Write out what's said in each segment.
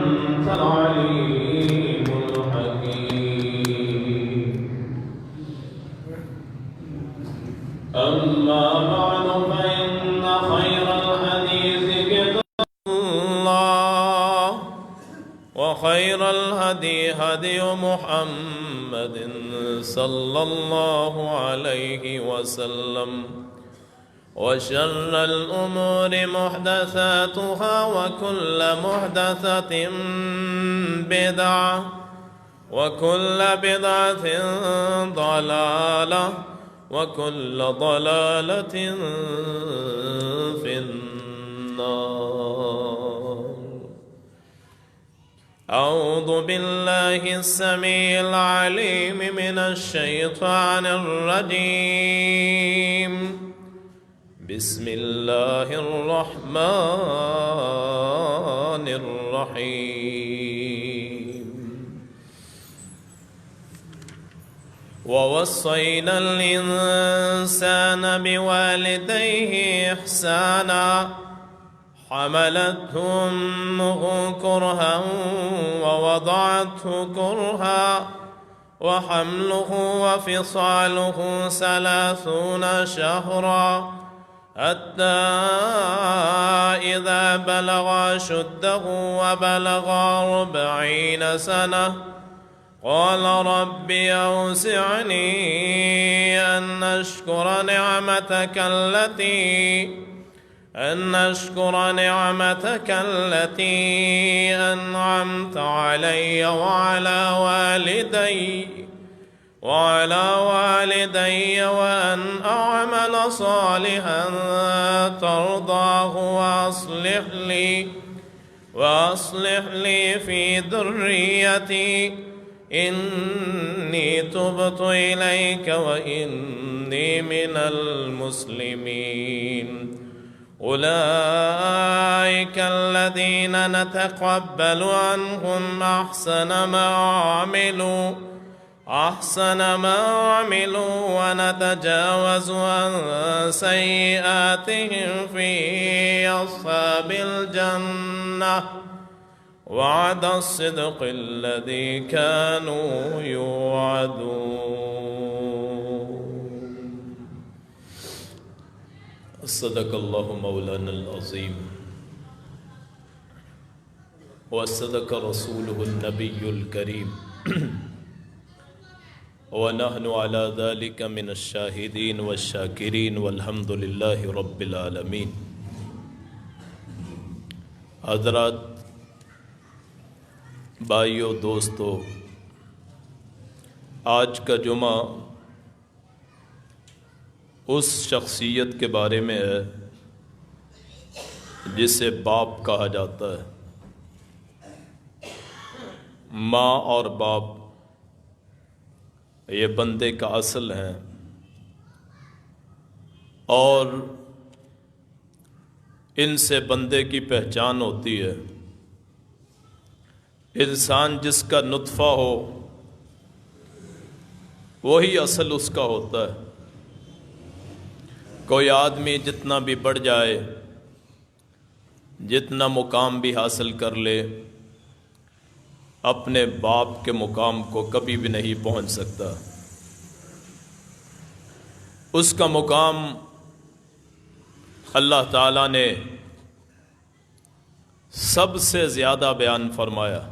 أنت العليم الحكيم. أما بعد فإن خير الحديث كتاب الله وخير الهدي هدي محمد صلى الله عليه وسلم وشر الأمور محدثاتها وكل محدثة بدعة وكل بدعة ضلالة وكل ضلالة في النار. أعوذ بالله السميع العليم من الشيطان الرجيم. بسم الله الرحمن الرحيم. ووصينا الإنسان بوالديه إحسانا حملته أمه كرها ووضعته كرها وحمله وفصاله 30 شهرا حتى إذا بلغ أشده وبلغ 40 سنة قال رب أوزعني أن أشكر نعمتك التي أنعمت علي وعلى والدي وأن أعمل صالحا ترضاه وأصلح لي في ذريتي إني تبت إليك وإني من المسلمين. أولئك الذين نتقبل عنهم أحسن ما عملوا ونتجاوز عن سيئاتهم في أصحاب الجنة وعد الصدق الذي كانوا يوعدون. صدق الله مولانا العظيم وصدق رسوله النبي الكريم ونحن على ذلك من الشاهدين والشاكرين والحمد لله رب العالمين. حضرات، بھائیو، دوستو، آج کا جمعہ اس شخصیت کے بارے میں ہے جسے باپ کہا جاتا ہے. ماں اور باپ یہ بندے کا اصل ہیں، اور ان سے بندے کی پہچان ہوتی ہے. انسان جس کا نطفہ ہو وہی اصل اس کا ہوتا ہے. کوئی آدمی جتنا بھی بڑھ جائے، جتنا مقام بھی حاصل کر لے، اپنے باپ کے مقام کو کبھی بھی نہیں پہنچ سکتا. اس کا مقام اللہ تعالیٰ نے سب سے زیادہ بیان فرمایا.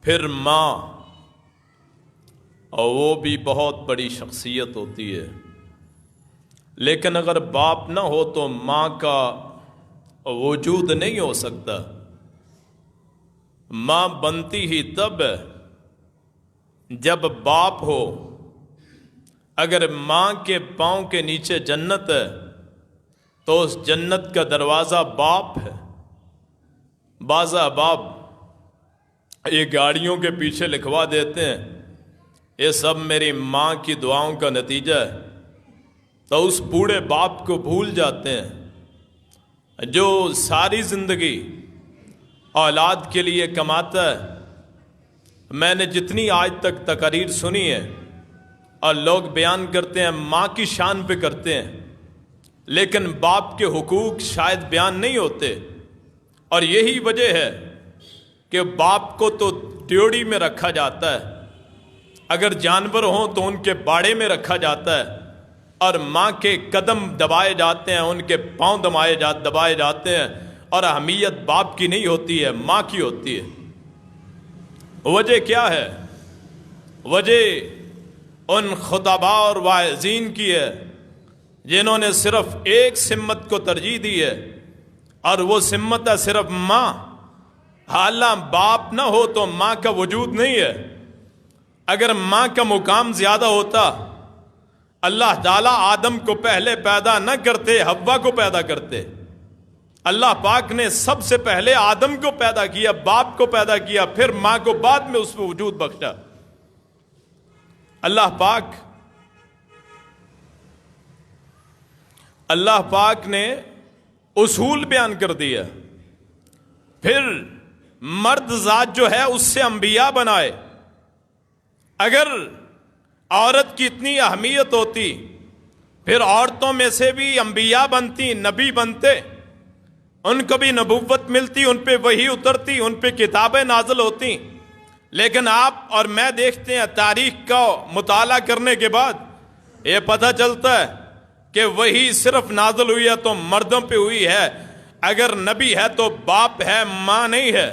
پھر ماں، اور وہ بھی بہت بڑی شخصیت ہوتی ہے. لیکن اگر باپ نہ ہو تو ماں کا وجود نہیں ہو سکتا. ماں بنتی ہی تب ہے جب باپ ہو. اگر ماں کے پاؤں کے نیچے جنت ہے تو اس جنت کا دروازہ باپ ہے. بعض احباب یہ گاڑیوں کے پیچھے لکھوا دیتے ہیں یہ سب میری ماں کی دعاؤں کا نتیجہ ہے، تو اس بوڑھے باپ کو بھول جاتے ہیں جو ساری زندگی اولاد کے لیے کماتا ہے. میں نے جتنی آج تک تقاریر سنی ہے اور لوگ بیان کرتے ہیں ماں کی شان پہ کرتے ہیں، لیکن باپ کے حقوق شاید بیان نہیں ہوتے. اور یہی وجہ ہے کہ باپ کو تو ڈیوڑی میں رکھا جاتا ہے، اگر جانور ہوں تو ان کے باڑے میں رکھا جاتا ہے، اور ماں کے قدم دبائے جاتے ہیں، ان کے پاؤں دبائے جاتے ہیں، اور اہمیت باپ کی نہیں ہوتی ہے، ماں کی ہوتی ہے۔ وجہ کیا ہے؟ وجہ ان خطباء اور واعظین کی ہے جنہوں نے صرف ایک سمت کو ترجیح دی ہے، اور وہ سمت ہے صرف ماں۔ حالانکہ باپ نہ ہو تو ماں کا وجود نہیں ہے۔ اگر ماں کا مقام زیادہ ہوتا، اللہ تعالیٰ آدم کو پہلے پیدا نہ کرتے، حوا کو پیدا کرتے۔ اللہ پاک نے سب سے پہلے آدم کو پیدا کیا، باپ کو پیدا کیا، پھر ماں کو بعد میں اس کو وجود بخشا۔ اللہ پاک نے اصول بیان کر دیا، پھر مرد ذات جو ہے اس سے انبیاء بنائے۔ اگر عورت کی اتنی اہمیت ہوتی، پھر عورتوں میں سے بھی انبیاء بنتی، نبی بنتے، ان کو بھی نبوت ملتی، ان پہ وحی اترتی، ان پہ کتابیں نازل ہوتی۔ لیکن آپ اور میں دیکھتے ہیں تاریخ کا مطالعہ کرنے کے بعد یہ پتہ چلتا ہے کہ وحی صرف نازل ہوئی ہے تو مردوں پہ ہوئی ہے، اگر نبی ہے تو باپ ہے، ماں نہیں ہے۔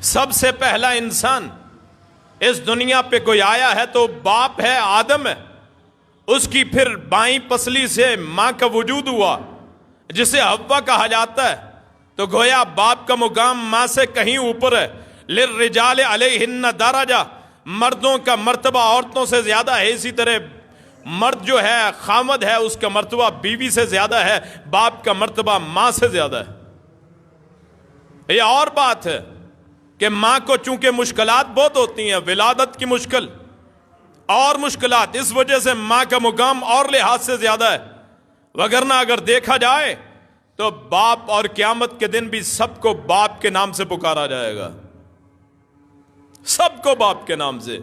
سب سے پہلا انسان اس دنیا پہ کوئی آیا ہے تو باپ ہے، آدم ہے، اس کی پھر بائیں پسلی سے ماں کا وجود ہوا جسے حوا کہا جاتا ہے۔ تو گویا باپ کا مقام ماں سے کہیں اوپر ہے۔ للرجال علیہن درجہ، مردوں کا مرتبہ عورتوں سے زیادہ ہے، اسی طرح مرد جو ہے خامد ہے، اس کا مرتبہ بیوی سے زیادہ ہے، باپ کا مرتبہ ماں سے زیادہ ہے۔ یہ اور بات ہے کہ ماں کو چونکہ مشکلات بہت ہوتی ہیں، ولادت کی مشکل اور مشکلات، اس وجہ سے ماں کا مقام اور لحاظ سے زیادہ ہے۔ وگرنہ اگر دیکھا جائے تو باپ اور قیامت کے دن بھی سب کو باپ کے نام سے پکارا جائے گا، سب کو باپ کے نام سے۔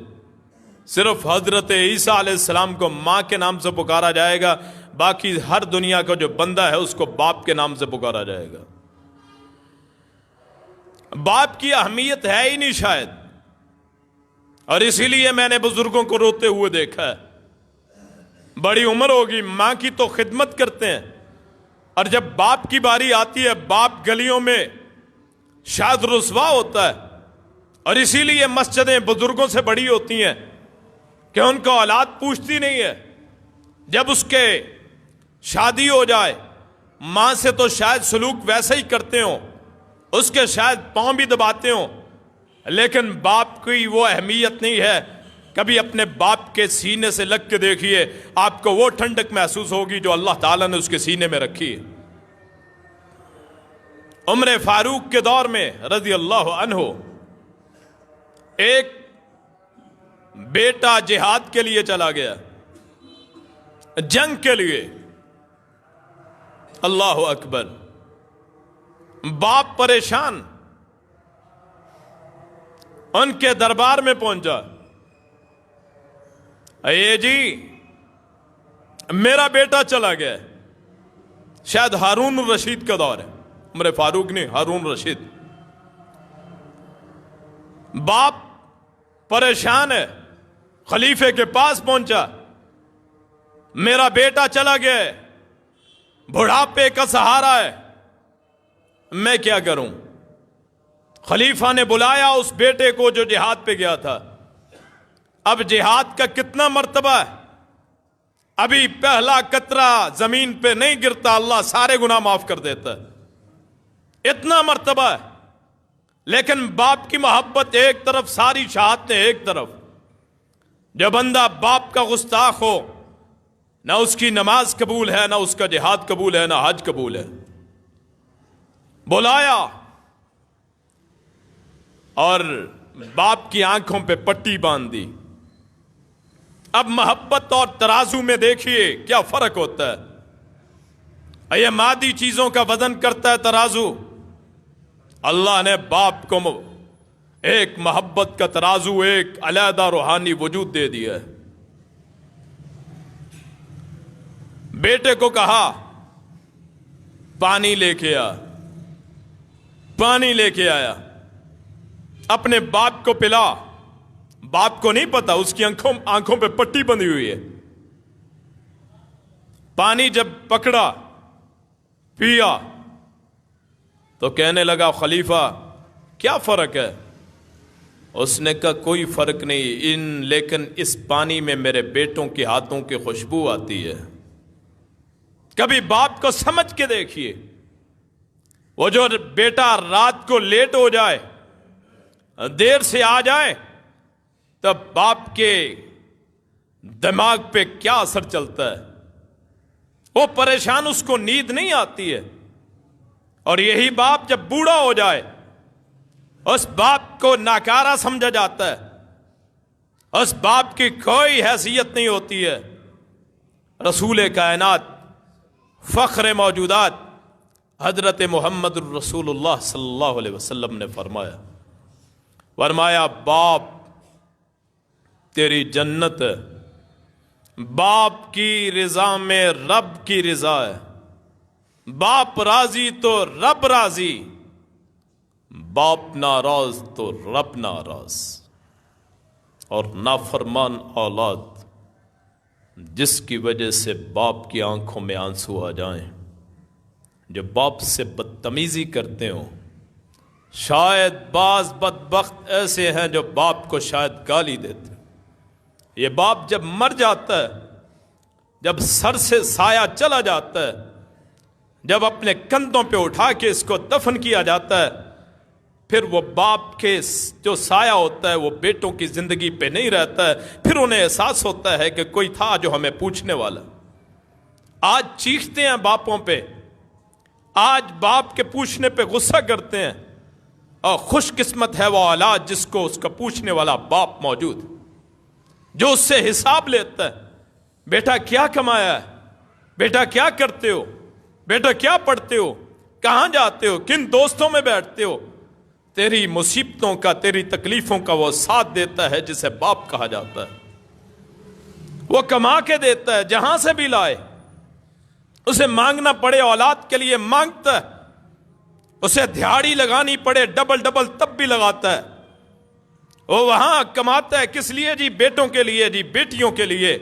صرف حضرت عیسیٰ علیہ السلام کو ماں کے نام سے پکارا جائے گا، باقی ہر دنیا کا جو بندہ ہے اس کو باپ کے نام سے پکارا جائے گا۔ باپ کی اہمیت ہے ہی نہیں شاید، اور اسی لیے میں نے بزرگوں کو روتے ہوئے دیکھا ہے۔ بڑی عمر ہوگی، ماں کی تو خدمت کرتے ہیں، اور جب باپ کی باری آتی ہے باپ گلیوں میں شاید رسوا ہوتا ہے، اور اسی لیے مسجدیں بزرگوں سے بڑی ہوتی ہیں کہ ان کو اولاد پوچھتی نہیں ہے۔ جب اس کے شادی ہو جائے، ماں سے تو شاید سلوک ویسے ہی کرتے ہوں، اس کے شاید پاؤں بھی دباتے ہوں، لیکن باپ کی وہ اہمیت نہیں ہے۔ کبھی اپنے باپ کے سینے سے لگ کے دیکھیے، آپ کو وہ ٹھنڈک محسوس ہوگی جو اللہ تعالیٰ نے اس کے سینے میں رکھی ہے۔ عمر فاروق کے دور میں رضی اللہ عنہ ایک بیٹا جہاد کے لیے چلا گیا، جنگ کے لیے۔ اللہ اکبر، باپ پریشان ان کے دربار میں پہنچا، اے جی میرا بیٹا چلا گیا۔ شاید ہارون الرشید کا دور ہے، عمر فاروق نہیں، ہارون رشید۔ باپ پریشان ہے، خلیفے کے پاس پہنچا، میرا بیٹا چلا گیا، بڑھاپے کا سہارا ہے، میں کیا کروں؟ خلیفہ نے بلایا اس بیٹے کو جو جہاد پہ گیا تھا۔ اب جہاد کا کتنا مرتبہ ہے، ابھی پہلا قطرہ زمین پہ نہیں گرتا اللہ سارے گناہ معاف کر دیتا ہے، اتنا مرتبہ ہے۔ لیکن باپ کی محبت ایک طرف، ساری شہادتیں ایک طرف۔ جو بندہ باپ کا گستاخ ہو، نہ اس کی نماز قبول ہے، نہ اس کا جہاد قبول ہے، نہ حج قبول ہے۔ بلایا اور باپ کی آنکھوں پہ پٹی باندھ دی۔ اب محبت اور ترازو میں دیکھیے کیا فرق ہوتا ہے۔ یہ مادی چیزوں کا وزن کرتا ہے ترازو، اللہ نے باپ کو ایک محبت کا ترازو، ایک علیحدہ روحانی وجود دے دیا ہے۔ بیٹے کو کہا پانی لے کے آ، پانی لے کے آیا، اپنے باپ کو پلا. باپ کو نہیں پتا، اس کی آنکھوں پہ پٹی بندھی ہوئی ہے. پانی جب پکڑا پیا تو کہنے لگا خلیفہ کیا فرق ہے؟ اس نے کہا کوئی فرق نہیں، لیکن اس پانی میں میرے بیٹوں کے ہاتھوں کی خوشبو آتی ہے. کبھی باپ کو سمجھ کے دیکھیے، وہ جو بیٹا رات کو لیٹ ہو جائے، دیر سے آ جائے، تب باپ کے دماغ پہ کیا اثر چلتا ہے. وہ پریشان، اس کو نیند نہیں آتی ہے. اور یہی باپ جب بوڑھا ہو جائے، اس باپ کو ناکارہ سمجھا جاتا ہے، اس باپ کی کوئی حیثیت نہیں ہوتی ہے. رسول کائنات، فخر موجودات حضرت محمد الرسول اللہ صلی اللہ علیہ وسلم نے فرمایا باپ تیری جنت ہے، باپ کی رضا میں رب کی رضا ہے، باپ راضی تو رب راضی، باپ ناراض تو رب ناراض. اور نافرمان اولاد جس کی وجہ سے باپ کی آنکھوں میں آنسو آ جائیں، جو باپ سے بدتمیزی کرتے ہوں. شاید بعض بدبخت ایسے ہیں جو باپ کو شاید گالی دیتے. یہ باپ جب مر جاتا ہے، جب سر سے سایہ چلا جاتا ہے، جب اپنے کندھوں پہ اٹھا کے اس کو دفن کیا جاتا ہے، پھر وہ باپ کے جو سایہ ہوتا ہے وہ بیٹوں کی زندگی پہ نہیں رہتا ہے. پھر انہیں احساس ہوتا ہے کہ کوئی تھا جو ہمیں پوچھنے والا. آج چیختے ہیں باپوں پہ، آج باپ کے پوچھنے پہ غصہ کرتے ہیں، اور خوش قسمت ہے وہ اولاد جس کو اس کا پوچھنے والا باپ موجود، جو اس سے حساب لیتا ہے. بیٹا کیا کمایا ہے؟ بیٹا کیا کرتے ہو؟ بیٹا کیا پڑھتے ہو؟ کہاں جاتے ہو؟ کن دوستوں میں بیٹھتے ہو؟ تیری مصیبتوں کا، تیری تکلیفوں کا وہ ساتھ دیتا ہے جسے باپ کہا جاتا ہے. وہ کما کے دیتا ہے، جہاں سے بھی لائے. اسے مانگنا پڑے اولاد کے لیے مانگتا ہے، اسے دھیاڑی لگانی پڑے ڈبل تب بھی لگاتا ہے. وہ وہاں کماتا ہے کس لیے جی؟ بیٹوں کے لیے جی، بیٹیوں کے لیے.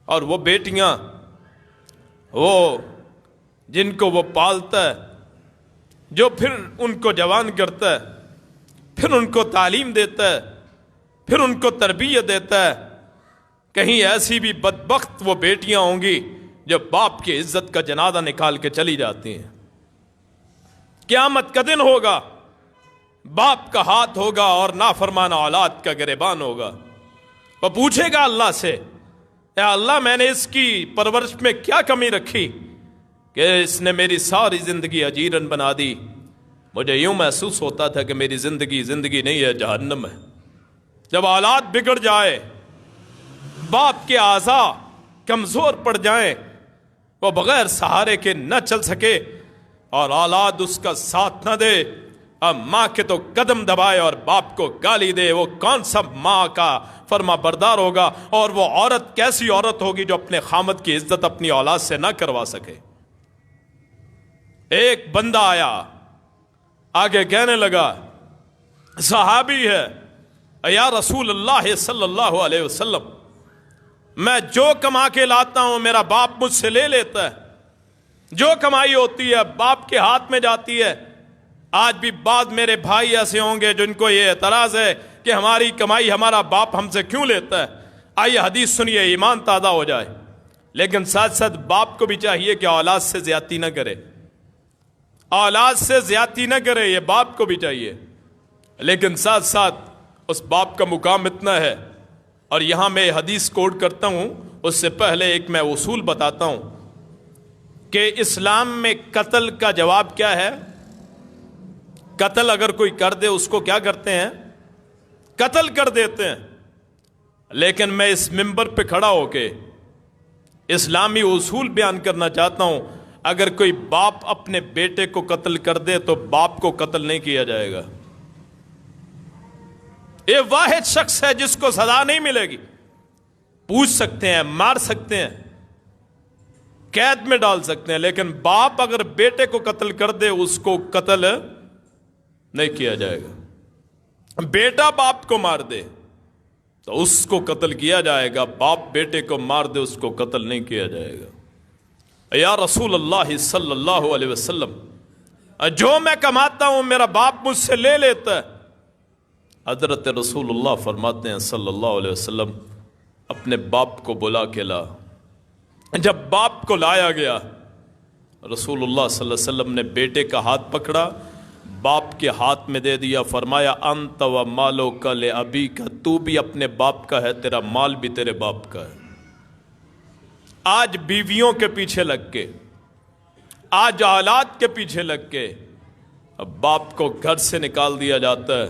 اور وہ بیٹیاں، وہ جن کو وہ پالتا ہے، جو پھر ان کو جوان کرتا ہے، پھر ان کو تعلیم دیتا ہے، پھر ان کو تربیت دیتا ہے. کہیں ایسی بھی بدبخت وہ بیٹیاں ہوں گی جو باپ کی عزت کا جنازہ نکال کے چلی جاتی ہیں. قیامت کا دن ہوگا، باپ کا ہاتھ ہوگا اور نافرمان اولاد کا گریبان ہوگا. وہ پوچھے گا اللہ سے، اے اللہ میں نے اس کی پرورش میں کیا کمی رکھی کہ اس نے میری ساری زندگی اجیرن بنا دی. مجھے یوں محسوس ہوتا تھا کہ میری زندگی نہیں ہے، جہنم ہے. جب اولاد بگڑ جائے، باپ کے اعضاء کمزور پڑ جائیں، وہ بغیر سہارے کے نہ چل سکے، اور اولاد اس کا ساتھ نہ دے، اب ماں کے تو قدم دبائے اور باپ کو گالی دے، وہ کون سا ماں کا فرما بردار ہوگا؟ اور وہ عورت کیسی عورت ہوگی جو اپنے خامد کی عزت اپنی اولاد سے نہ کروا سکے؟ ایک بندہ آیا، آگے کہنے لگا، صحابی ہے، یا رسول اللہ صلی اللہ علیہ وسلم، میں جو کما کے لاتا ہوں میرا باپ مجھ سے لے لیتا ہے. جو کمائی ہوتی ہے باپ کے ہاتھ میں جاتی ہے. آج بھی بعض میرے بھائی ایسے ہوں گے جن کو یہ اعتراض ہے کہ ہماری کمائی ہمارا باپ ہم سے کیوں لیتا ہے. آئیے حدیث سنیے، ایمان تازہ ہو جائے. لیکن ساتھ ساتھ باپ کو بھی چاہیے کہ اولاد سے زیادتی نہ کرے، اولاد سے زیادتی نہ کرے، یہ باپ کو بھی چاہیے. لیکن ساتھ ساتھ اس باپ کا مقام اتنا ہے، اور یہاں میں حدیث کوٹ کرتا ہوں، اس سے پہلے ایک میں اصول بتاتا ہوں کہ اسلام میں قتل کا جواب کیا ہے. قتل اگر کوئی کر دے اس کو کیا کرتے ہیں؟ قتل کر دیتے ہیں. لیکن میں اس منبر پہ کھڑا ہو کے اسلامی اصول بیان کرنا چاہتا ہوں. اگر کوئی باپ اپنے بیٹے کو قتل کر دے تو باپ کو قتل نہیں کیا جائے گا. یہ واحد شخص ہے جس کو سزا نہیں ملے گی. پوچھ سکتے ہیں، مار سکتے ہیں، قید میں ڈال سکتے ہیں، لیکن باپ اگر بیٹے کو قتل کر دے اس کو قتل نہیں کیا جائے گا۔ بیٹا باپ کو مار دے تو اس کو قتل کیا جائے گا، باپ بیٹے کو مار دے اس کو قتل نہیں کیا جائے گا۔ یا رسول اللہ صلی اللہ علیہ وسلم، جو میں کماتا ہوں میرا باپ مجھ سے لے لیتا ہے۔ حضرت رسول اللہ فرماتے ہیں صلی اللہ علیہ وسلم، اپنے باپ کو بلا کے لا۔ جب باپ کو لایا گیا، رسول اللہ صلی اللہ علیہ وسلم نے بیٹے کا ہاتھ پکڑا، باپ کے ہاتھ میں دے دیا، فرمایا انت و مالو کا لابیک، تو بھی اپنے باپ کا ہے، تیرا مال بھی تیرے باپ کا ہے۔ آج بیویوں کے پیچھے لگ کے، آج اولاد کے پیچھے لگ کے اب باپ کو گھر سے نکال دیا جاتا ہے،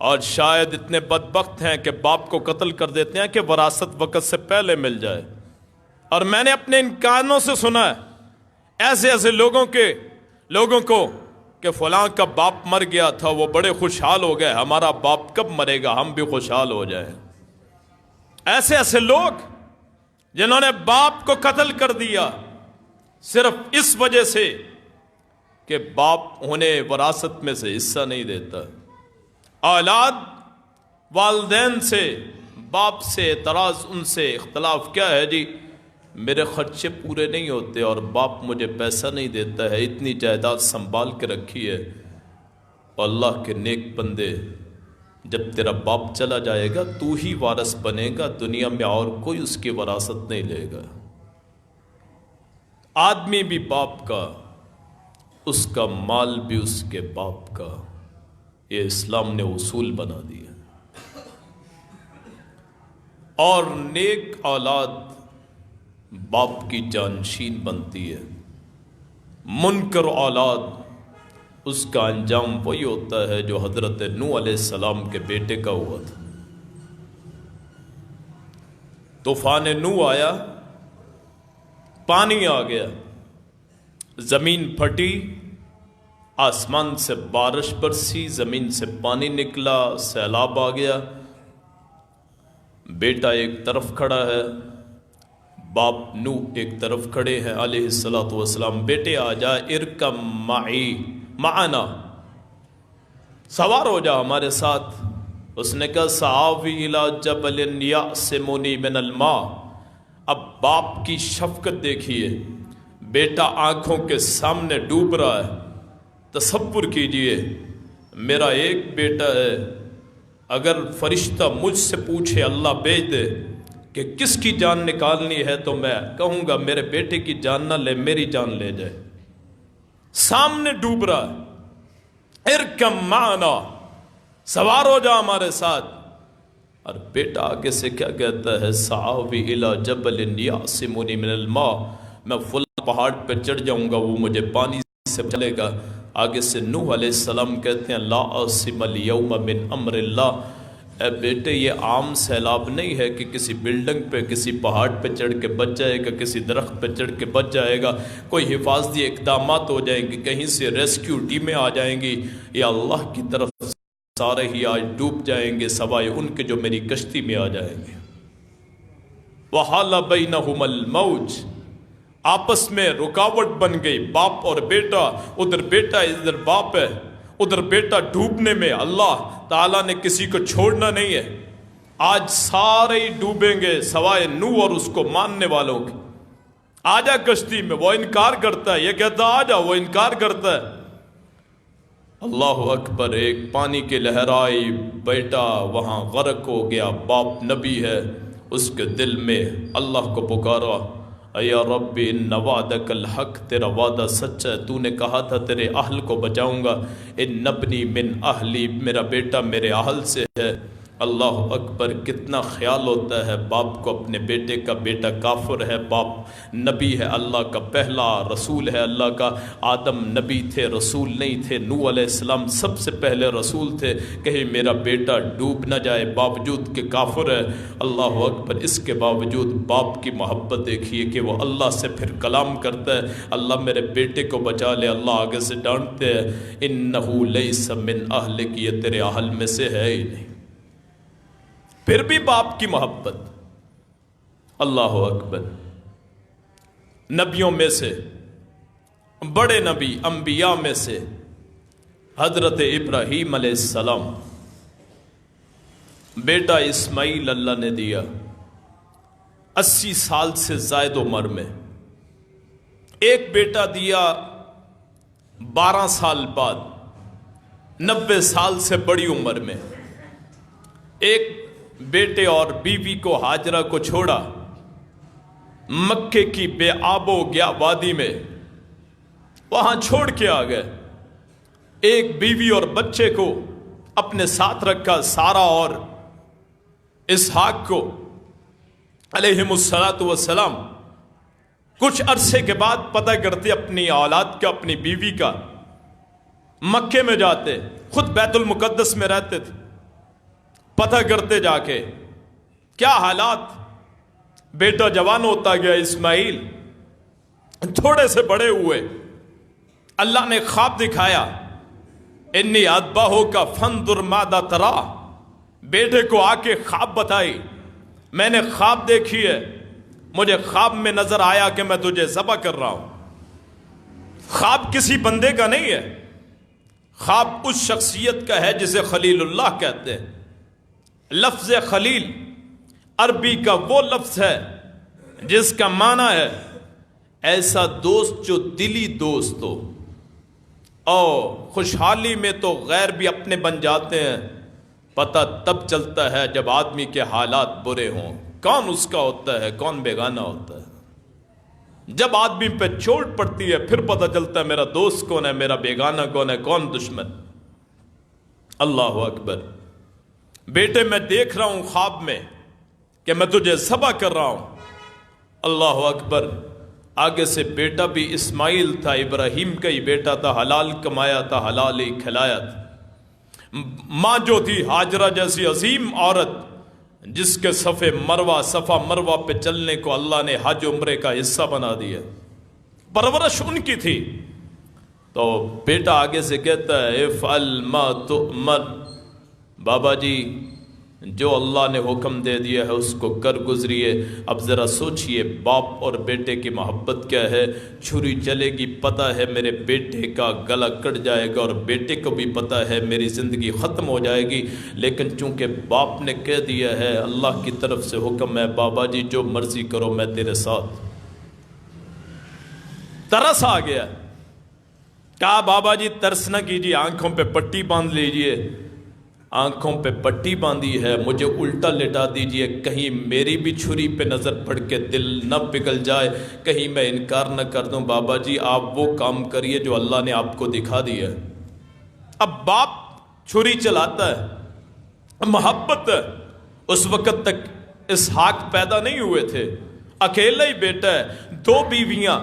اور شاید اتنے بدبخت ہیں کہ باپ کو قتل کر دیتے ہیں کہ وراثت وقت سے پہلے مل جائے۔ اور میں نے اپنے ان کانوں سے سنا ہے ایسے ایسے لوگوں کو کہ فلاں کا باپ مر گیا تھا، وہ بڑے خوشحال ہو گئے، ہمارا باپ کب مرے گا ہم بھی خوشحال ہو جائیں۔ ایسے ایسے لوگ جنہوں نے باپ کو قتل کر دیا صرف اس وجہ سے کہ باپ انہیں وراثت میں سے حصہ نہیں دیتا۔ اولاد والدین سے، باپ سے اعتراض، ان سے اختلاف کیا ہے جی، میرے خرچے پورے نہیں ہوتے اور باپ مجھے پیسہ نہیں دیتا ہے، اتنی جائیداد سنبھال کے رکھی ہے۔ اللہ کے نیک بندے، جب تیرا باپ چلا جائے گا تو ہی وارث بنے گا، دنیا میں اور کوئی اس کی وراثت نہیں لے گا۔ آدمی بھی باپ کا، اس کا مال بھی اس کے باپ کا، یہ اسلام نے اصول بنا دیا۔ اور نیک اولاد باپ کی جانشین بنتی ہے، منکر اولاد اس کا انجام وہی ہوتا ہے جو حضرت نوح علیہ السلام کے بیٹے کا ہوا تھا۔ طوفان نوح آیا، پانی آ گیا، زمین پھٹی، آسمان سے بارش برسی، زمین سے پانی نکلا، سیلاب آ گیا۔ بیٹا ایک طرف کھڑا ہے، باپ نوح ایک طرف کھڑے ہیں علیہ الصلوۃ والسلام۔ بیٹے آ جا، ارکم معی معنا، سوار ہو جا ہمارے ساتھ۔ اس نے کہا سآوی الی جبل یعصمنی من الماء۔ اب باپ کی شفقت دیکھیے، بیٹا آنکھوں کے سامنے ڈوب رہا ہے۔ تصور کیجئے، میرا ایک بیٹا ہے، اگر فرشتہ مجھ سے پوچھے اللہ بھیج دے کہ کس کی جان نکالنی ہے تو میں کہوں گا میرے بیٹے کی جان نہ لے، میری جان لے جائے۔ سامنے ڈوب رہا ہے، ارکم معنا، سوار ہو جا ہمارے ساتھ۔ اور بیٹا آگے سے کیا کہتا ہے، سآوی الی جبل یعصمنی من الماء، میں فلاں پہاڑ پہ چڑھ جاؤں گا، وہ مجھے پانی سے چلے گا۔ آگے سے نوح علیہ السلام کہتے ہیں لا عاصم اليوم من امر اللہ، اے بیٹے یہ عام سیلاب نہیں ہے کہ کسی بلڈنگ پہ کسی پہاڑ پہ چڑھ کے بچ جائے گا، کسی درخت پہ چڑھ کے بچ جائے گا، کوئی حفاظتی اقدامات ہو جائیں گے، کہیں سے ریسکیو ٹیمیں آ جائیں گی، یا اللہ کی طرف سارے ہی آج ڈوب جائیں گے سوائے ان کے جو میری کشتی میں آ جائیں گے۔ وحال بینہم الموج، آپس میں رکاوٹ بن گئی، باپ اور بیٹا، ادھر بیٹا ادھر باپ ہے، ادھر بیٹا ڈوبنے میں، اللہ تعالیٰ نے کسی کو چھوڑنا نہیں ہے۔ آج سارے ہی ڈوبیں گے سوائے نوح اور اس کو ماننے والوں کے۔ آجا کشتی میں، وہ انکار کرتا ہے، یہ کہتا آجا، وہ انکار کرتا ہے۔ اللہ اکبر، ایک پانی کی لہر آئی، بیٹا وہاں غرق ہو گیا، باپ نبی ہے، اس کے دل میں اللہ کو پکارا، اے رب ان وعدک الحق، تیرا وعدہ سچ ہے، تو نے کہا تھا تیرے اہل کو بچاؤں گا، ان ابنی من اہلی، میرا بیٹا میرے اہل سے ہے۔ اللہ اکبر، کتنا خیال ہوتا ہے باپ کو اپنے بیٹے کا، بیٹا کافر ہے، باپ نبی ہے، اللہ کا پہلا رسول ہے، اللہ کا۔ آدم نبی تھے، رسول نہیں تھے، نوح علیہ السلام سب سے پہلے رسول تھے، کہیں میرا بیٹا ڈوب نہ جائے، باوجود کہ کافر ہے۔ اللہ اکبر، اس کے باوجود باپ کی محبت دیکھیے کہ وہ اللہ سے پھر کلام کرتا ہے، اللہ میرے بیٹے کو بچا لے۔ اللہ آگے سے ڈانٹتے ہیں، انہو لیس من اہلک، یہ تیرے اہل میں سے ہے ہی نہیں۔ پھر بھی باپ کی محبت۔ اللہ اکبر، نبیوں میں سے بڑے نبی، انبیاء میں سے حضرت ابراہیم علیہ السلام بیٹا اسماعیل اللہ نے دیا 80 سال سے زائد عمر میں، ایک بیٹا دیا 12 سال بعد 90 سال سے بڑی عمر میں، ایک بیٹے اور بیوی کو ہاجرہ کو چھوڑا مکے کی بے آب و گیا وادی میں، وہاں چھوڑ کے آ گئے، ایک بیوی اور بچے کو اپنے ساتھ رکھا، سارا اور اسحاق کو علیہم الصلاۃ والسلام۔ کچھ عرصے کے بعد پتہ کرتے اپنی اولاد کا، اپنی بیوی کا، مکے میں جاتے، خود بیت المقدس میں رہتے تھے، پتہ کرتے جا کے کیا حالات۔ بیٹا جوان ہوتا گیا اسماعیل، تھوڑے سے بڑے ہوئے، اللہ نے خواب دکھایا، انی اذبحک فانظر ماذا تری، بیٹے کو آ کے خواب بتائی، میں نے خواب دیکھی ہے، مجھے خواب میں نظر آیا کہ میں تجھے ذبح کر رہا ہوں۔ خواب کسی بندے کا نہیں ہے، خواب اس شخصیت کا ہے جسے خلیل اللہ کہتے ہیں۔ لفظ خلیل عربی کا وہ لفظ ہے جس کا معنی ہے ایسا دوست جو دلی دوست ہو، اور خوشحالی میں تو غیر بھی اپنے بن جاتے ہیں، پتہ تب چلتا ہے جب آدمی کے حالات برے ہوں، کون اس کا ہوتا ہے کون بیگانہ ہوتا ہے۔ جب آدمی پہ چوٹ پڑتی ہے پھر پتہ چلتا ہے میرا دوست کون ہے، میرا بیگانہ کون ہے، کون دشمن۔ اللہ اکبر۔ بیٹے میں دیکھ رہا ہوں خواب میں کہ میں تجھے ذبح کر رہا ہوں، اللہ اکبر۔ آگے سے بیٹا بھی اسماعیل تھا، ابراہیم کا ہی بیٹا تھا، حلال کمایا تھا، حلال ہی کھلایا تھا۔ ماں جو تھی ہاجرہ جیسی عظیم عورت، جس کے صفا مروہ پہ چلنے کو اللہ نے حج عمرے کا حصہ بنا دیا، پرورش ان کی تھی۔ تو بیٹا آگے سے کہتا ہے افعل ما تؤمر، بابا جی جو اللہ نے حکم دے دیا ہے اس کو کر گزریے۔ اب ذرا سوچئے باپ اور بیٹے کی محبت کیا ہے۔ چھری چلے گی، پتہ ہے میرے بیٹے کا گلا کٹ جائے گا، اور بیٹے کو بھی پتہ ہے میری زندگی ختم ہو جائے گی، لیکن چونکہ باپ نے کہہ دیا ہے، اللہ کی طرف سے حکم ہے، بابا جی جو مرضی کرو میں تیرے ساتھ۔ ترس آ گیا، کہا بابا جی ترس نہ کیجیے، آنکھوں پہ پٹی باندھ لیجئے۔ آنکھوں پہ پٹی باندھی ہے، مجھے الٹا لٹا دیجئے، کہیں میری بھی چھری پہ نظر پڑ کے دل نہ پگھل جائے، کہیں میں انکار نہ کر دوں۔ بابا جی آپ وہ کام کریے جو اللہ نے آپ کو دکھا دیا ہے۔ اب باپ چھری چلاتا ہے، محبت ہے۔ اس وقت تک اسحاق پیدا نہیں ہوئے تھے، اکیلا ہی بیٹا ہے، 2 بیویاں،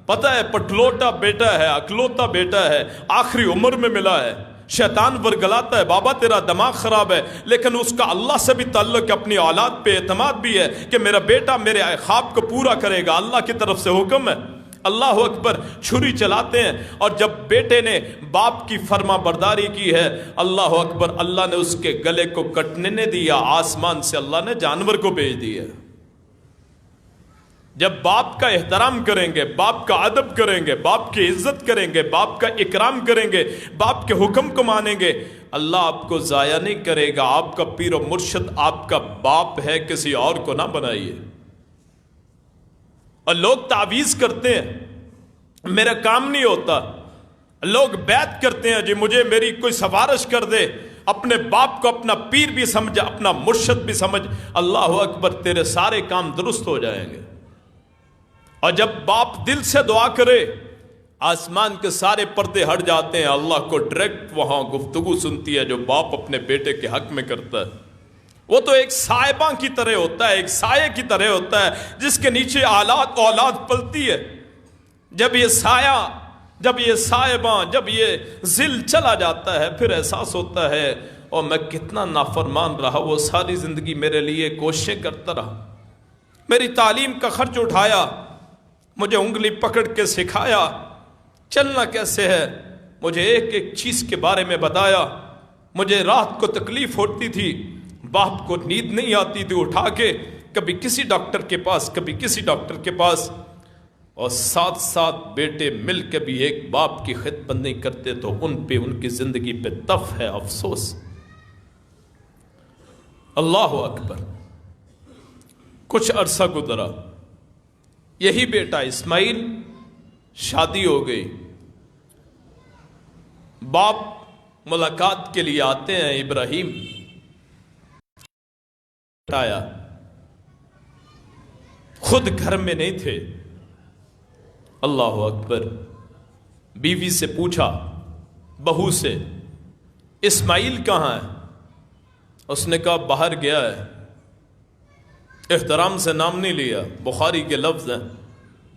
پتہ ہے پٹلوٹا بیٹا ہے، اکلوتا بیٹا ہے، آخری عمر میں ملا ہے۔ شیطان ورگلاتا ہے، بابا تیرا دماغ خراب ہے، لیکن اس کا اللہ سے بھی تعلق ہے، اپنی اولاد پہ اعتماد بھی ہے کہ میرا بیٹا میرے خواب کو پورا کرے گا، اللہ کی طرف سے حکم ہے۔ اللہ اکبر۔ چھری چلاتے ہیں، اور جب بیٹے نے باپ کی فرما برداری کی ہے، اللہ اکبر، اللہ نے اس کے گلے کو کٹنے نہیں دیا، آسمان سے اللہ نے جانور کو بھیج دیا۔ جب باپ کا احترام کریں گے، باپ کا ادب کریں گے، باپ کی عزت کریں گے، باپ کا اکرام کریں گے، باپ کے حکم کو مانیں گے، اللہ آپ کو ضائع نہیں کرے گا۔ آپ کا پیر و مرشد آپ کا باپ ہے، کسی اور کو نہ بنائیے۔ اور لوگ تعویذ کرتے ہیں، میرا کام نہیں ہوتا، لوگ بیعت کرتے ہیں، جی مجھے میری کوئی سفارش کر دے، اپنے باپ کو اپنا پیر بھی سمجھ، اپنا مرشد بھی سمجھ، اللہ اکبر، تیرے سارے کام درست ہو جائیں گے۔ اور جب باپ دل سے دعا کرے، آسمان کے سارے پردے ہٹ جاتے ہیں، اللہ کو ڈائریکٹ وہاں گفتگو سنتی ہے جو باپ اپنے بیٹے کے حق میں کرتا ہے۔ وہ تو ایک سائباں کی طرح ہوتا ہے، ایک سائے کی طرح ہوتا ہے، جس کے نیچے اولاد پلتی ہے۔ جب یہ سایہ، جب یہ سائباں، جب یہ ظل چلا جاتا ہے، پھر احساس ہوتا ہے اور میں کتنا نافرمان رہا، وہ ساری زندگی میرے لیے کوششیں کرتا رہا، میری تعلیم کا خرچ اٹھایا، مجھے انگلی پکڑ کے سکھایا چلنا کیسے ہے، مجھے ایک ایک چیز کے بارے میں بتایا۔ مجھے رات کو تکلیف ہوتی تھی، باپ کو نیند نہیں آتی تھی، اٹھا کے کبھی کسی ڈاکٹر کے پاس، کبھی کسی ڈاکٹر کے پاس، اور ساتھ ساتھ بیٹے مل کے بھی ایک باپ کی خدمت نہیں کرتے تو ان پہ ان کی زندگی پہ تف ہے، افسوس۔ اللہ اکبر۔ کچھ عرصہ گزرا، یہی بیٹا اسماعیل، شادی ہو گئی، باپ ملاقات کے لیے آتے ہیں، ابراہیم آیا، خود گھر میں نہیں تھے۔ اللہ اکبر۔ بیوی سے پوچھا، بہو سے، اسماعیل کہاں ہے؟ اس نے کہا باہر گیا ہے۔ احترام سے نام نہیں لیا، بخاری کے لفظ ہیں،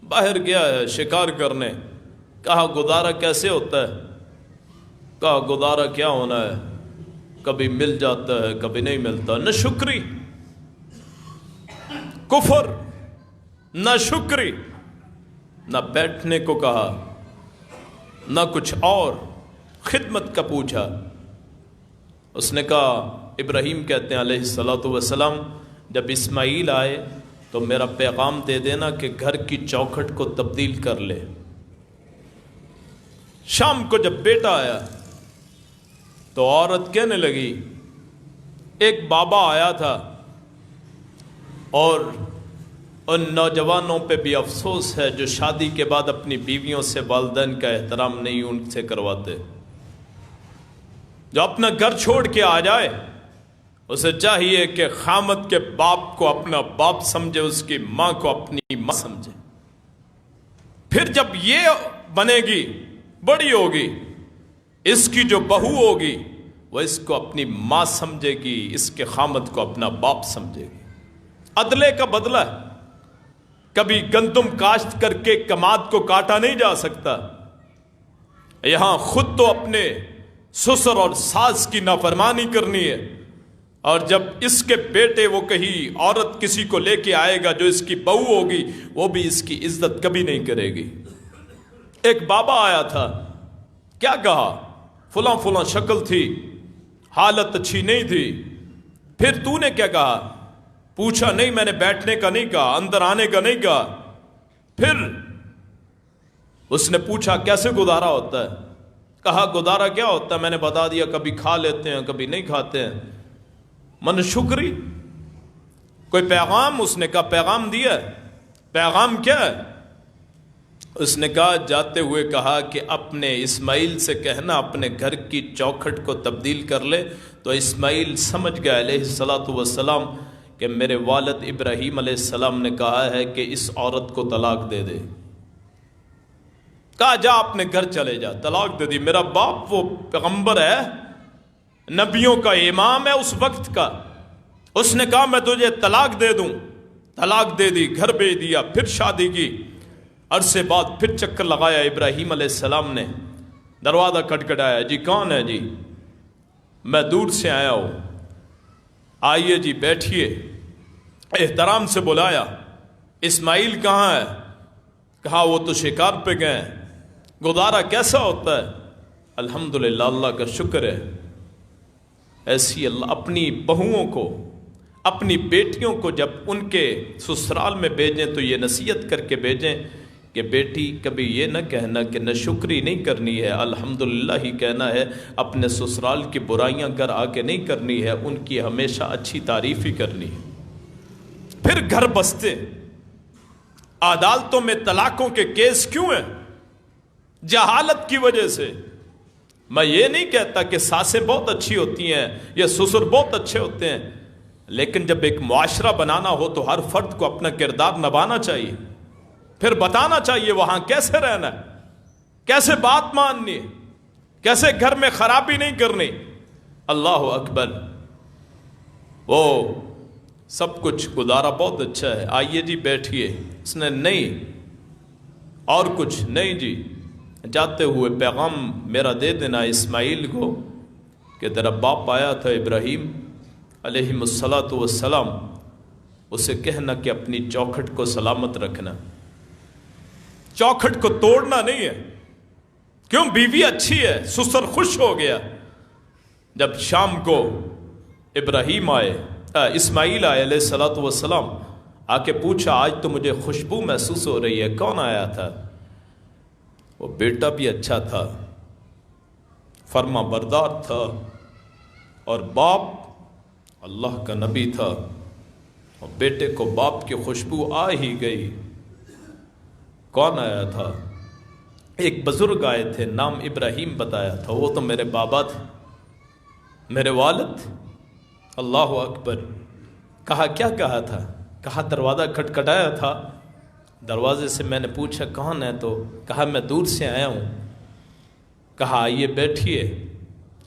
باہر گیا ہے شکار کرنے۔ کہا گزارا کیسے ہوتا ہے؟ کہا گزارا کیا ہونا ہے، کبھی مل جاتا ہے کبھی نہیں ملتا۔ نہ شکری، کفر، نہ شکری، نہ بیٹھنے کو کہا، نہ کچھ اور، خدمت کا پوچھا۔ اس نے کہا، ابراہیم کہتے ہیں علیہ الصلوۃ والسلام، جب اسماعیل آئے تو میرا پیغام دے دینا کہ گھر کی چوکھٹ کو تبدیل کر لے۔ شام کو جب بیٹا آیا تو عورت کہنے لگی، ایک بابا آیا تھا اور ان نوجوانوں پہ بھی افسوس ہے جو شادی کے بعد اپنی بیویوں سے والدین کا احترام نہیں ان سے کرواتے۔ جو اپنا گھر چھوڑ کے آ جائے اسے چاہیے کہ خامد کے باپ کو اپنا باپ سمجھے، اس کی ماں کو اپنی ماں سمجھے۔ پھر جب یہ بنے گی، بڑی ہوگی، اس کی جو بہو ہوگی وہ اس کو اپنی ماں سمجھے گی، اس کے خامد کو اپنا باپ سمجھے گی۔ عدلے کا بدلہ ہے۔ کبھی گندم کاشت کر کے کماد کو کاٹا نہیں جا سکتا۔ یہاں خود تو اپنے سسر اور ساس کی نافرمانی کرنی ہے، اور جب اس کے بیٹے وہ کہیں عورت کسی کو لے کے آئے گا جو اس کی بہو ہوگی، وہ بھی اس کی عزت کبھی نہیں کرے گی۔ ایک بابا آیا تھا، کیا کہا، فلاں فلاں شکل تھی، حالت اچھی نہیں تھی۔ پھر تو نے کیا کہا؟ پوچھا نہیں، میں نے بیٹھنے کا نہیں کہا، اندر آنے کا نہیں کہا۔ پھر اس نے پوچھا کیسے گزارا ہوتا ہے؟ کہا گزارا کیا ہوتا ہے، میں نے بتا دیا، کبھی کھا لیتے ہیں کبھی نہیں کھاتے ہیں۔ من شکری، کوئی پیغام؟ اس نے کہا پیغام دیا ہے۔ پیغام کیا ہے؟ اس نے کہا، جاتے ہوئے کہا کہ اپنے اسماعیل سے کہنا اپنے گھر کی چوکھٹ کو تبدیل کر لے۔ تو اسماعیل سمجھ گیا علیہ الصلوۃ والسلام کہ میرے والد ابراہیم علیہ السلام نے کہا ہے کہ اس عورت کو طلاق دے دے۔ کہا جا اپنے گھر چلے جا، طلاق دے دی۔ میرا باپ وہ پیغمبر ہے، نبیوں کا امام ہے اس وقت کا، اس نے کہا میں تجھے طلاق دے دوں۔ طلاق دے دی، گھر بھیج دیا، پھر شادی کی۔ عرصے بعد پھر چکر لگایا ابراہیم علیہ السلام نے، دروازہ کھٹکھٹایا، جی کون ہے؟ جی میں دور سے آیا ہوں، آئیے جی بیٹھیے۔ احترام سے بلایا، اسماعیل کہاں ہے؟ کہا وہ تو شکار پہ گئے ہیں۔ گزارا کیسا ہوتا ہے؟ الحمدللہ، اللہ کا شکر ہے۔ ایسی اللہ اپنی بہوؤں کو، اپنی بیٹیوں کو جب ان کے سسرال میں بھیجیں تو یہ نصیحت کر کے بھیجیں کہ بیٹی کبھی یہ نہ کہنا کہ ناشکری نہیں کرنی ہے، الحمدللہ ہی کہنا ہے۔ اپنے سسرال کی برائیاں گھر آ کے نہیں کرنی ہے، ان کی ہمیشہ اچھی تعریف ہی کرنی ہے۔ پھر گھر بستے۔ عدالتوں میں طلاقوں کے کیس کیوں ہیں؟ جہالت کی وجہ سے۔ میں یہ نہیں کہتا کہ ساسیں بہت اچھی ہوتی ہیں یا سسر بہت اچھے ہوتے ہیں، لیکن جب ایک معاشرہ بنانا ہو تو ہر فرد کو اپنا کردار نبھانا چاہیے، پھر بتانا چاہیے وہاں کیسے رہنا ہے، کیسے بات ماننی ہے، کیسے گھر میں خرابی نہیں کرنی۔ اللہ اکبر۔ وہ سب کچھ گزارا بہت اچھا ہے، آئیے جی بیٹھیے۔ اس نے نہیں، اور کچھ نہیں جی، جاتے ہوئے پیغام میرا دے دینا اسماعیل کو کہ تیرا باپ آیا تھا ابراہیم علیہ الصلوۃ والسلام، اسے کہنا کہ اپنی چوکھٹ کو سلامت رکھنا، چوکھٹ کو توڑنا نہیں ہے۔ کیوں؟ بیوی اچھی ہے، سسر خوش ہو گیا۔ جب شام کو ابراہیم آئے، اسماعیل آئے علیہ الصلوۃ والسلام، آ کے پوچھا آج تو مجھے خوشبو محسوس ہو رہی ہے، کون آیا تھا؟ وہ بیٹا بھی اچھا تھا، فرما بردار تھا، اور باپ اللہ کا نبی تھا، اور بیٹے کو باپ کی خوشبو آ ہی گئی۔ کون آیا تھا؟ ایک بزرگ آئے تھے، نام ابراہیم بتایا تھا، وہ تو میرے بابا تھے، میرے والد۔ اللہ اکبر۔ کہا کیا کہا تھا؟ کہا دروازہ کھٹکھٹایا تھا، دروازے سے میں نے پوچھا کون ہے، تو کہا میں دور سے آیا ہوں۔ کہا آئیے بیٹھیے،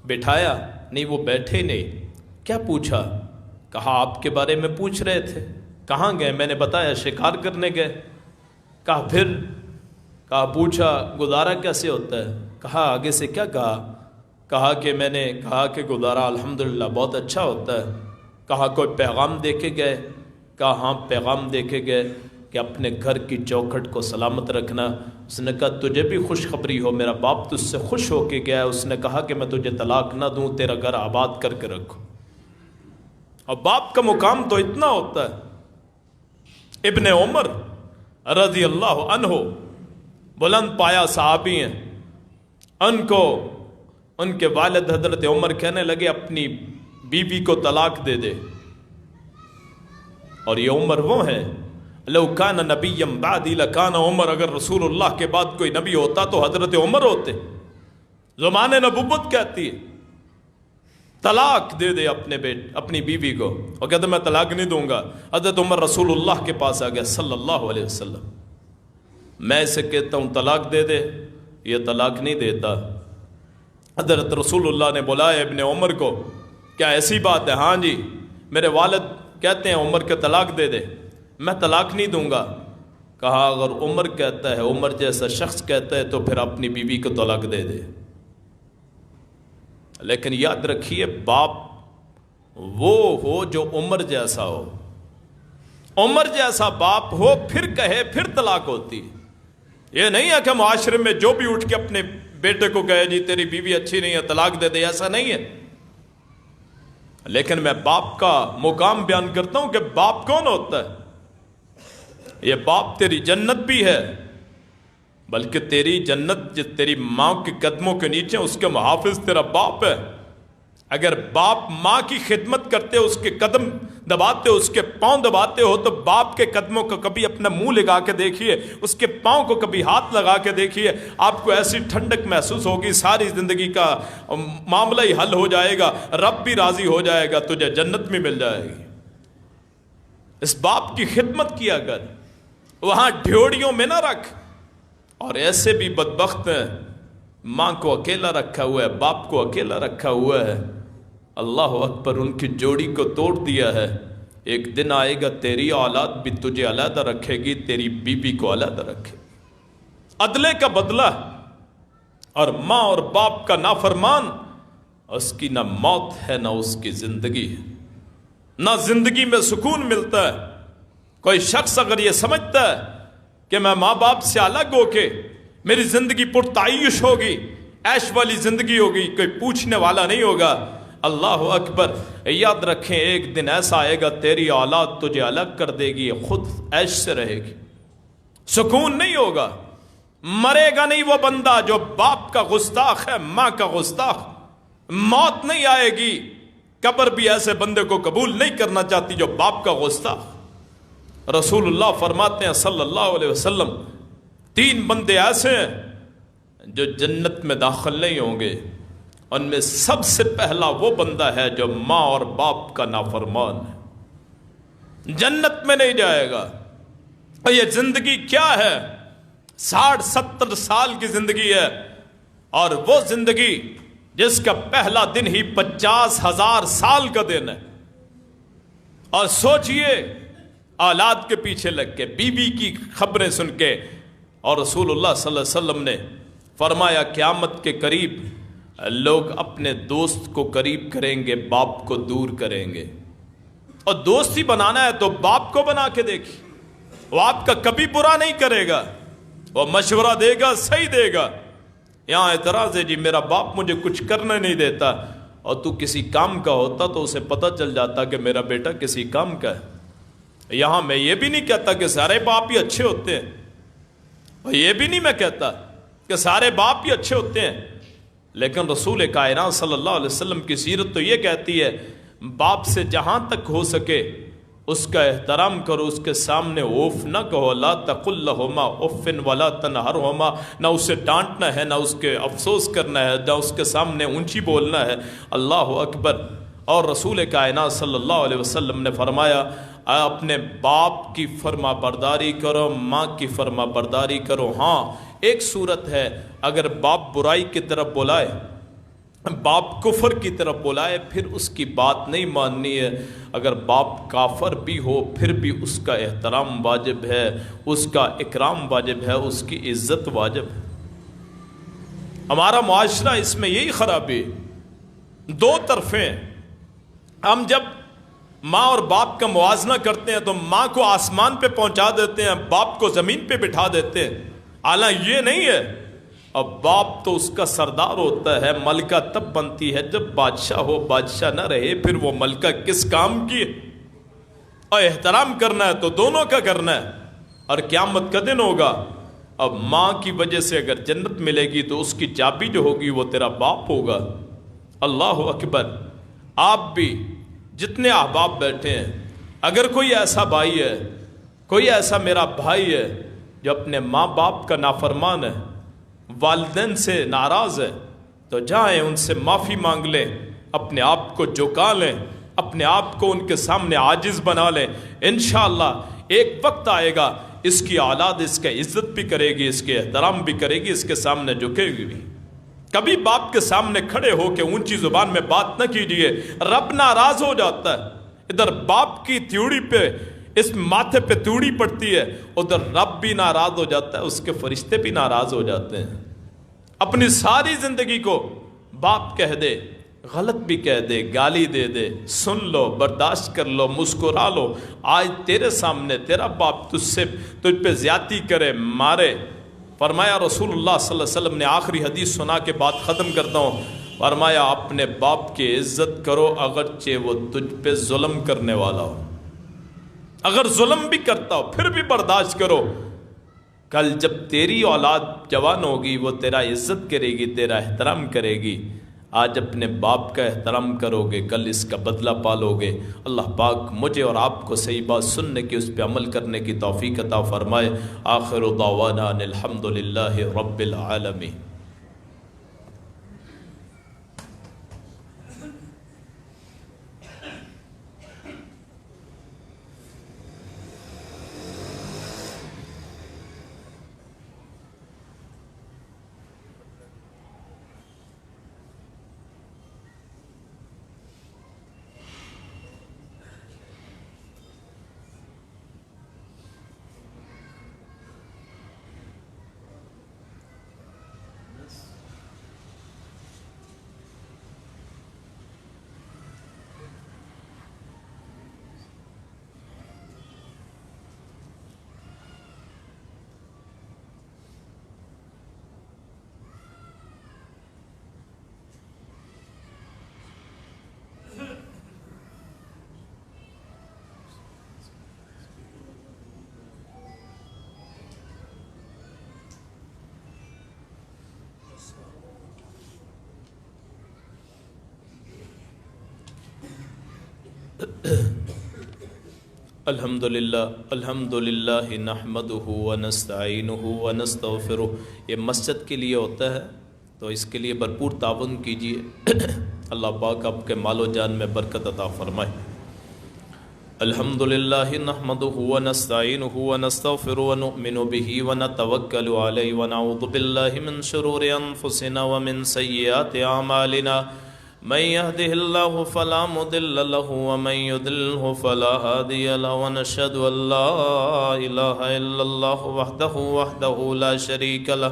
بٹھایا، نہیں وہ بیٹھے نہیں۔ کیا پوچھا؟ کہا آپ کے بارے میں پوچھ رہے تھے، کہاں گئے؟ میں نے بتایا شکار کرنے گئے۔ کہا پھر؟ کہا پوچھا گزارا کیسے ہوتا ہے؟ کہا آگے سے کیا کہا؟ کہا کہ میں نے کہا کہ گزارا الحمدللہ بہت اچھا ہوتا ہے۔ کہا کوئی پیغام دے کے گئے؟ کہا ہاں پیغام دے کے گئے کہ اپنے گھر کی چوکھٹ کو سلامت رکھنا۔ اس نے کہا تجھے بھی خوشخبری ہو، میرا باپ تجھ سے خوش ہو کے گیا ہے، اس نے کہا کہ میں تجھے طلاق نہ دوں، تیرا گھر آباد کر کے رکھوں۔ اور باپ کا مقام تو اتنا ہوتا ہے۔ ابن عمر رضی اللہ عنہ بلند پایا صحابی ہیں، ان کو ان کے والد حضرت عمر کہنے لگے اپنی بیوی کو طلاق دے دے، اور یہ عمر وہ ہیں لو کان نبی بعدی لکان عمر، اگر رسول اللہ کے بعد کوئی نبی ہوتا تو حضرت عمر ہوتے۔ زمان نبوت کہتی ہے طلاق دے دے اپنی بیوی کو، اور کہتے میں طلاق نہیں دوں گا۔ حضرت عمر رسول اللہ کے پاس آ گیا صلی اللہ علیہ وسلم، میں اسے کہتا ہوں طلاق دے دے، یہ طلاق نہیں دیتا۔ حضرت رسول اللہ نے بلایا ابن عمر کو، کیا ایسی بات ہے؟ ہاں جی، میرے والد کہتے ہیں عمر کے طلاق دے دے، میں طلاق نہیں دوں گا۔ کہا اگر عمر کہتا ہے، عمر جیسا شخص کہتا ہے، تو پھر اپنی بیوی کو طلاق دے دے۔ لیکن یاد رکھیے باپ وہ ہو جو عمر جیسا ہو، عمر جیسا باپ ہو پھر کہے پھر طلاق ہوتی۔ یہ نہیں ہے کہ معاشرے میں جو بھی اٹھ کے اپنے بیٹے کو کہے جی تیری بیوی اچھی نہیں ہے طلاق دے دے، ایسا نہیں ہے۔ لیکن میں باپ کا مقام بیان کرتا ہوں کہ باپ کون ہوتا ہے۔ یہ باپ تیری جنت بھی ہے، بلکہ تیری جنت جو تیری ماں کے قدموں کے نیچے، اس کے محافظ تیرا باپ ہے۔ اگر باپ ماں کی خدمت کرتے، اس کے قدم دباتے، اس کے پاؤں دباتے ہو، تو باپ کے قدموں کو کبھی اپنا منہ لگا کے دیکھیے، اس کے پاؤں کو کبھی ہاتھ لگا کے دیکھیے، آپ کو ایسی ٹھنڈک محسوس ہوگی، ساری زندگی کا معاملہ ہی حل ہو جائے گا، رب بھی راضی ہو جائے گا، تجھے جنت بھی مل جائے گی۔ اس باپ کی خدمت کیا کر، وہاں ڈھیوڑیوں میں نہ رکھ۔ اور ایسے بھی بدبخت ہیں، ماں کو اکیلا رکھا ہوا ہے، باپ کو اکیلا رکھا ہوا ہے، اللہ اکبر، ان کی جوڑی کو توڑ دیا ہے۔ ایک دن آئے گا تیری اولاد بھی تجھے علیحدہ رکھے گی، تیری بیوی کو علیحدہ رکھے۔ عدلے کا بدلہ، اور ماں اور باپ کا نافرمان، اس کی نہ موت ہے نہ اس کی زندگی ہے، نہ زندگی میں سکون ملتا ہے۔ کوئی شخص اگر یہ سمجھتا ہے کہ میں ماں باپ سے الگ ہو کے میری زندگی پرتعیش ہوگی، عیش والی زندگی ہوگی، کوئی پوچھنے والا نہیں ہوگا۔ اللہ اکبر، یاد رکھیں ایک دن ایسا آئے گا تیری اولاد تجھے الگ کر دے گی، خود عیش سے رہے گی، سکون نہیں ہوگا۔ مرے گا نہیں وہ بندہ جو باپ کا گستاخ ہے، ماں کا گستاخ، موت نہیں آئے گی، قبر بھی ایسے بندے کو قبول نہیں کرنا چاہتی جو باپ کا گستاخ۔ رسول اللہ فرماتے ہیں صلی اللہ علیہ وسلم، 3 بندے ایسے ہیں جو جنت میں داخل نہیں ہوں گے، ان میں سب سے پہلا وہ بندہ ہے جو ماں اور باپ کا نافرمان ہے، جنت میں نہیں جائے گا۔ اور یہ زندگی کیا ہے؟ 60-70 سال کی زندگی ہے، اور وہ زندگی جس کا پہلا دن ہی 50,000 سال کا دن ہے۔ اور سوچئے اولاد کے پیچھے لگ کے، بیوی کی خبریں سن کے، اور رسول اللہ صلی اللہ علیہ وسلم نے فرمایا قیامت کے قریب لوگ اپنے دوست کو قریب کریں گے، باپ کو دور کریں گے۔ اور دوستی بنانا ہے تو باپ کو بنا کے دیکھیں، وہ آپ کا کبھی برا نہیں کرے گا، وہ مشورہ دے گا، صحیح دے گا۔ یہاں اعتراض ہے جی میرا باپ مجھے کچھ کرنے نہیں دیتا، اور تو کسی کام کا ہوتا تو اسے پتہ چل جاتا کہ میرا بیٹا کسی کام کا ہے۔ یہاں میں یہ بھی نہیں کہتا کہ سارے باپ ہی اچھے ہوتے ہیں، اور یہ بھی نہیں میں کہتا کہ سارے باپ ہی اچھے ہوتے ہیں، لیکن رسول کائنات صلی اللہ علیہ وسلم کی سیرت تو یہ کہتی ہے باپ سے جہاں تک ہو سکے اس کا احترام کرو، اس کے سامنے اوف نہ کہو، لا تقل لہما اف ولا تنہرہما، نہ اسے ڈانٹنا ہے، نہ اس کے افسوس کرنا ہے، نہ اس کے سامنے اونچی بولنا ہے۔ اللہ اکبر۔ اور رسول کائنات صلی اللہ علیہ وسلم نے فرمایا اپنے باپ کی فرما برداری کرو، ماں کی فرما برداری کرو۔ ہاں ایک صورت ہے اگر باپ برائی کی طرف بلائے، باپ کفر کی طرف بلائے، پھر اس کی بات نہیں ماننی ہے۔ اگر باپ کافر بھی ہو پھر بھی اس کا احترام واجب ہے، اس کا اکرام واجب ہے، اس کی عزت واجب ہے۔ ہمارا معاشرہ اس میں یہی خرابی، دو طرفیں۔ ہم جب ماں اور باپ کا موازنہ کرتے ہیں تو ماں کو آسمان پہ پہنچا دیتے ہیں، باپ کو زمین پہ بٹھا دیتے ہیں، حالانکہ یہ نہیں ہے۔ اب باپ تو اس کا سردار ہوتا ہے، ملکہ تب بنتی ہے جب بادشاہ ہو، بادشاہ نہ رہے پھر وہ ملکہ کس کام کی ہے؟ اور احترام کرنا ہے تو دونوں کا کرنا ہے، اور قیامت کا دن ہوگا۔ اب ماں کی وجہ سے اگر جنت ملے گی تو اس کی چابی جو ہوگی وہ تیرا باپ ہوگا۔ اللہ اکبر۔ آپ بھی جتنے احباب بیٹھے ہیں، اگر کوئی ایسا بھائی ہے، کوئی ایسا میرا بھائی ہے جو اپنے ماں باپ کا نافرمان ہے، والدین سے ناراض ہے، تو جائیں ان سے معافی مانگ لیں، اپنے آپ کو جھکا لیں، اپنے آپ کو ان کے سامنے عاجز بنا لیں۔ انشاءاللہ ایک وقت آئے گا اس کی اولاد اس کا عزت بھی کرے گی، اس کے احترام بھی کرے گی، اس کے سامنے جھکے گی بھی۔ کبھی باپ کے سامنے کھڑے ہو کے اونچی زبان میں بات نہ کیجیے، رب ناراض ہو جاتا ہے۔ ادھر باپ کی تیوڑی پہ، اس ماتھے پہ تیوڑی پڑتی ہے، ادھر رب بھی ناراض ہو جاتا ہے، اس کے فرشتے بھی ناراض ہو جاتے ہیں۔ اپنی ساری زندگی کو باپ کہہ دے، غلط بھی کہہ دے، گالی دے دے، سن لو، برداشت کر لو، مسکرا لو۔ آج تیرے سامنے تیرا باپ تجھ پہ زیادتی کرے، مارے۔ فرمایا رسول اللہ صلی اللہ علیہ وسلم نے، آخری حدیث سنا کے بعد ختم کرتا ہوں، فرمایا اپنے باپ کی عزت کرو اگرچہ وہ تجھ پہ ظلم کرنے والا ہو، اگر ظلم بھی کرتا ہو پھر بھی برداشت کرو۔ کل جب تیری اولاد جوان ہوگی وہ تیرا عزت کرے گی، تیرا احترام کرے گی۔ آج اپنے باپ کا احترام کرو گے، کل اس کا بدلہ پالو گے۔ اللہ پاک مجھے اور آپ کو صحیح بات سننے کی، اس پہ عمل کرنے کی توفیق عطا فرمائے۔ آخر دعوانا ان الحمد للہ رب العالمین۔ الحمدللہ نحمدہ ونستعینہ ونستغفرہ۔ یہ مسجد کے لیے ہوتا ہے تو اس کے لیے بھرپور تعاون کیجیے۔ اللہ پاک آپ کے مال و جان میں برکت عطا فرمائے۔ الحمدللہ نحمدہ ونستعینہ ونستغفرہ ونؤمن بہ ونتوکل علیہ ونعوذ باللہ من شرور انفسنا ومن سیئات اعمالنا، من يهده الله فلا مضل له ومن يضلله فلا هادي له، ونشهد ان لا اله الا الله وحده لا شريك له،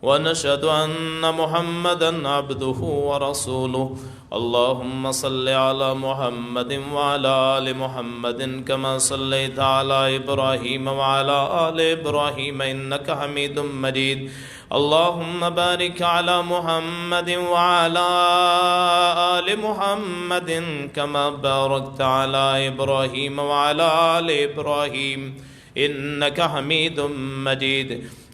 ونشهد ان محمدا عبده ورسوله۔ اللهم صل على محمد وعلى آل محمد كما صليت على إبراهيم وعلى آل إبراهيم إنك حميد مجيد۔ اللهم بارك على محمد وعلى آل محمد كما باركت على إبراهيم وعلى آل إبراهيم إنك حميد مجيد.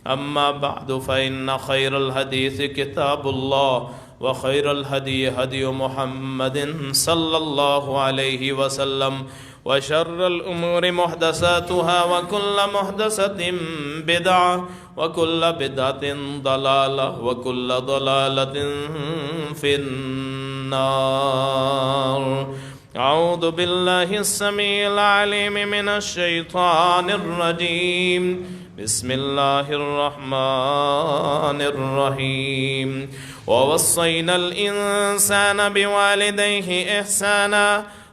أما بعد فإن خير الحديث كتاب الله وخير الهدي هدي محمد صلى الله عليه وسلم وشر الأمور محدثاتها وكل محدثة بدعة وكل بدعة ضلالة وكل ضلالة في النار. أعوذ بالله السميع العليم من الشيطان الرجيم. بسم الله الرحمن الرحيم. ووصينا الإنسان بوالديه إحسانا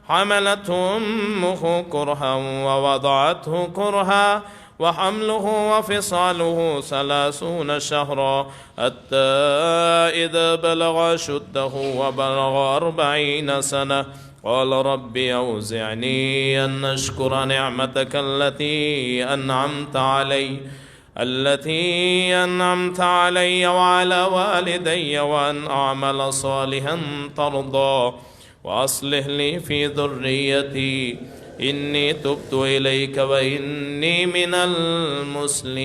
حملته أمه كرها ووضعته كرها وحمله وفصاله 30 شهرا حتى إذا بلغ أشده وبلغ 40 سنة قال رب أوزعني أن أشكر نعمتك التي أنعمت علي وعلى والدي وأن أعمل صالحا ترضى وأصلح لي في ذريتي إني تبت إليك وإني من المسلمين.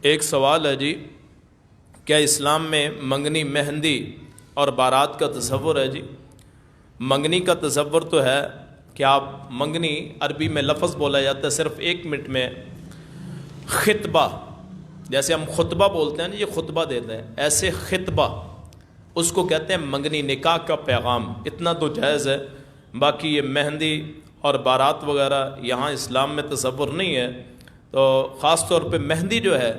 ایک سوال ہے جی، کیا اسلام میں منگنی، مہندی اور بارات کا تصور ہے؟ جی منگنی کا تصور تو ہے کہ آپ منگنی، عربی میں لفظ بولا جاتا ہے صرف 1 منٹ میں، خطبہ، جیسے ہم خطبہ بولتے ہیں نا، یہ خطبہ دیتے ہیں، ایسے خطبہ اس کو کہتے ہیں منگنی، نکاح کا پیغام. اتنا تو جائز ہے. باقی یہ مہندی اور بارات وغیرہ یہاں اسلام میں تصور نہیں ہے. تو خاص طور پہ مہندی جو ہے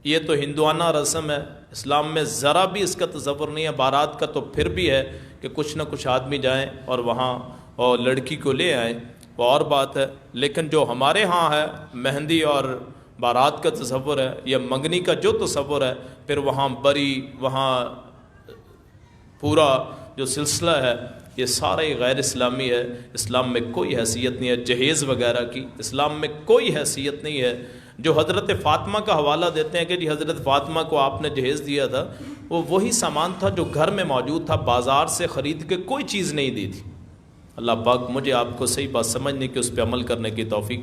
یہ تو ہندوانہ رسم ہے، اسلام میں ذرا بھی اس کا تصور نہیں ہے. بارات کا تو پھر بھی ہے کہ کچھ نہ کچھ آدمی جائیں اور وہاں اور لڑکی کو لے آئیں، وہ اور بات ہے. لیکن جو ہمارے ہاں ہے مہندی اور بارات کا تصور ہے یا منگنی کا جو تصور ہے، پھر وہاں بری، وہاں پورا جو سلسلہ ہے یہ سارا ہی غیر اسلامی ہے. اسلام میں کوئی حیثیت نہیں ہے جہیز وغیرہ کی، اسلام میں کوئی حیثیت نہیں ہے. جو حضرت فاطمہ کا حوالہ دیتے ہیں کہ جی حضرت فاطمہ کو آپ نے جہیز دیا تھا، وہ وہی سامان تھا جو گھر میں موجود تھا، بازار سے خرید کے کوئی چیز نہیں دی تھی. اللہ پاک مجھے آپ کو صحیح بات سمجھنے کی، اس پہ عمل کرنے کی توفیق